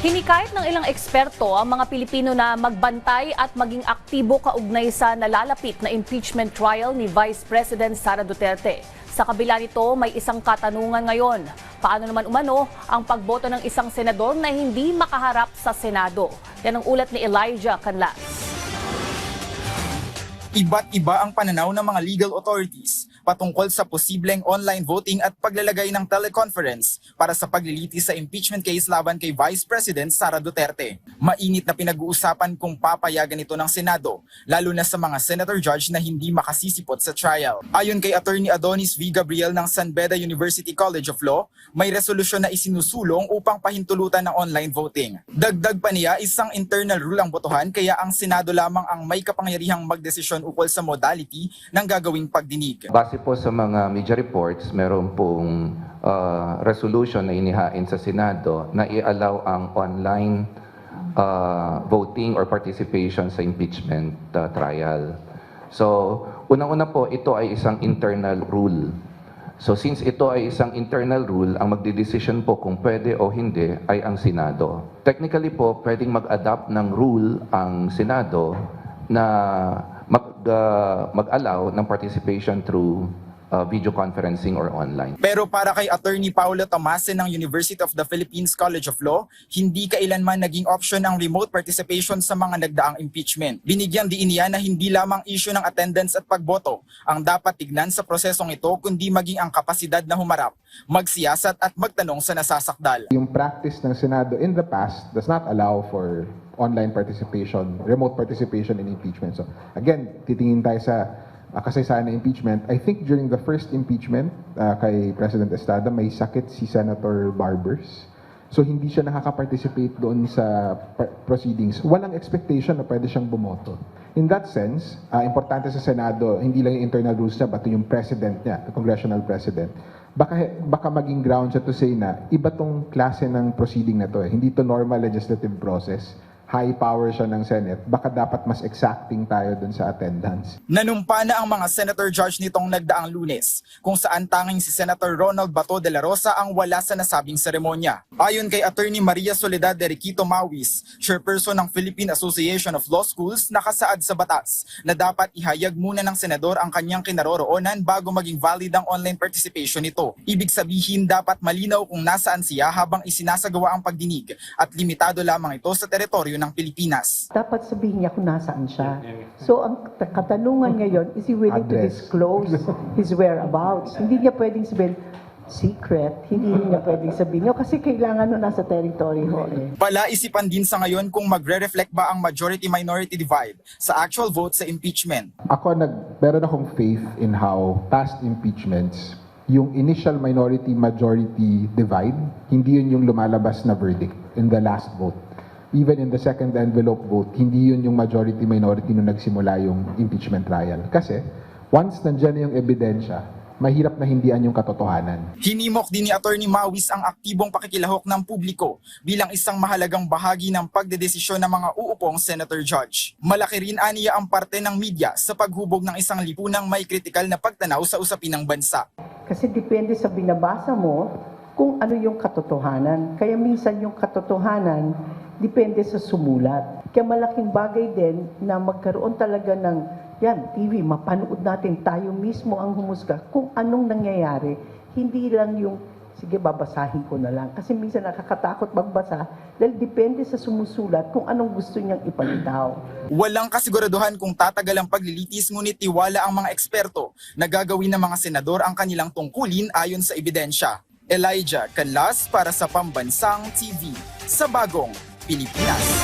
Hinikayat ng ilang eksperto ang mga Pilipino na magbantay at maging aktibo kaugnay sa nalalapit na impeachment trial ni Vice President Sara Duterte. Sa kabila nito, may isang katanungan ngayon. Paano naman umano ang pagboto ng isang senador na hindi makaharap sa Senado? Yan ang ulat ni Elijah Canlas. Iba't iba ang pananaw ng mga legal authorities patungkol sa posibleng online voting at paglalagay ng teleconference para sa paglilitis sa impeachment case laban kay Vice President Sara Duterte. Mainit na pinag-uusapan kung papayagan ito ng Senado, lalo na sa mga senator judge na hindi makasisipot sa trial. Ayon kay Attorney Adonis V. Gabriel ng San Beda University College of Law, may resolusyon na isinusulong upang pahintulutan ng online voting. Dagdag pa niya, isang internal rule ang botohan kaya ang Senado lamang ang may kapangyarihang magdesisyon ukol sa modality ng gagawing pagdinig. Base po sa mga media reports, meron pong resolution na inihain sa Senado na i-allow ang online voting or participation sa impeachment trial. So, unang-una po, ito ay isang internal rule. So, since ito ay isang internal rule, ang magdidesisyon po kung pwede o hindi ay ang Senado. Technically po, pwedeng mag-adapt ng rule ang Senado na mag-allow ng participation through video conferencing or online. Pero para kay Attorney Paulo Tomase ng University of the Philippines College of Law, hindi kailanman naging option ang remote participation sa mga nagdaang impeachment. Binigyan din niya na hindi lamang issue ng attendance at pagboto ang dapat tignan sa prosesong ito, kundi maging ang kapasidad na humarap, magsiyasat at magtanong sa nasasakdal. Yung practice ng Senado in the past does not allow for online participation, remote participation in impeachment. So again, titingin tayo sa kasaysayan ng impeachment. I think during the first impeachment kay President Estrada, may sakit si Senator Barbers. So hindi siya nakaka-participate doon sa proceedings. Walang expectation na pwede siyang bumoto. In that sense, importante sa Senado, hindi lang yung internal rules niya, pati yung president niya, the congressional president. Baka maging ground siya to say na iba tong klase ng proceeding na to. Hindi to normal legislative process. High power siya ng Senate, baka dapat mas exacting tayo dun sa attendance. Nanumpa na ang mga senator judge nitong nagdaang Lunes, kung saan tanging si Senator Ronald Bato de la Rosa ang wala sa nasabing seremonya. Ayon kay Attorney Maria Soledad de Riquito Mawis, chairperson ng Philippine Association of Law Schools, nakasaad sa batas na dapat ihayag muna ng senador ang kanyang kinaroroonan bago maging valid ang online participation nito. Ibig sabihin, dapat malinaw kung nasaan siya habang isinasagawa ang pagdinig at limitado lamang ito sa teritoryo ng Pilipinas. Dapat sabihin niya kung nasaan siya. So ang katanungan ngayon, is he willing to disclose his whereabouts? Hindi niya pwedeng sabihin, secret. Hindi niya pwedeng sabihin niya kasi kailangan no nasa territory ho eh. Palaisipan din sa ngayon kung magre-reflect ba ang majority-minority divide sa actual vote sa impeachment. Meron akong faith in how past impeachments, yung initial minority-majority divide, hindi yun yung lumalabas na verdict in the last vote. Even in the second envelope vote, hindi yun yung majority-minority nung nagsimula yung impeachment trial. Kasi once nandyan yung ebidensya, mahirap na hindian yung katotohanan. Hinimok din ni Attorney Mawis ang aktibong pakikilahok ng publiko bilang isang mahalagang bahagi ng pagdedesisyon ng mga uupong senator judge. Malaki rin aniya ang parte ng media sa paghubog ng isang lipunang may kritikal na pagtanaw sa usapin ng bansa. Kasi depende sa binabasa mo kung ano yung katotohanan. Kaya minsan yung katotohanan depende sa sumulat. Kaya malaking bagay din na magkaroon talaga ng TV, mapanood natin, tayo mismo ang humusga kung anong nangyayari. Hindi lang yung, sige, babasahin ko na lang. Kasi minsan nakakatakot magbasa dahil depende sa sumusulat kung anong gusto niyang ipalitaw. Walang kasiguraduhan kung tatagal ang paglilitis, ngunit tiwala ang mga eksperto na gagawin ng mga senador ang kanilang tungkulin ayon sa ebidensya. Elijah Canlas para sa Pambansang TV sa Bagong Pilipinas.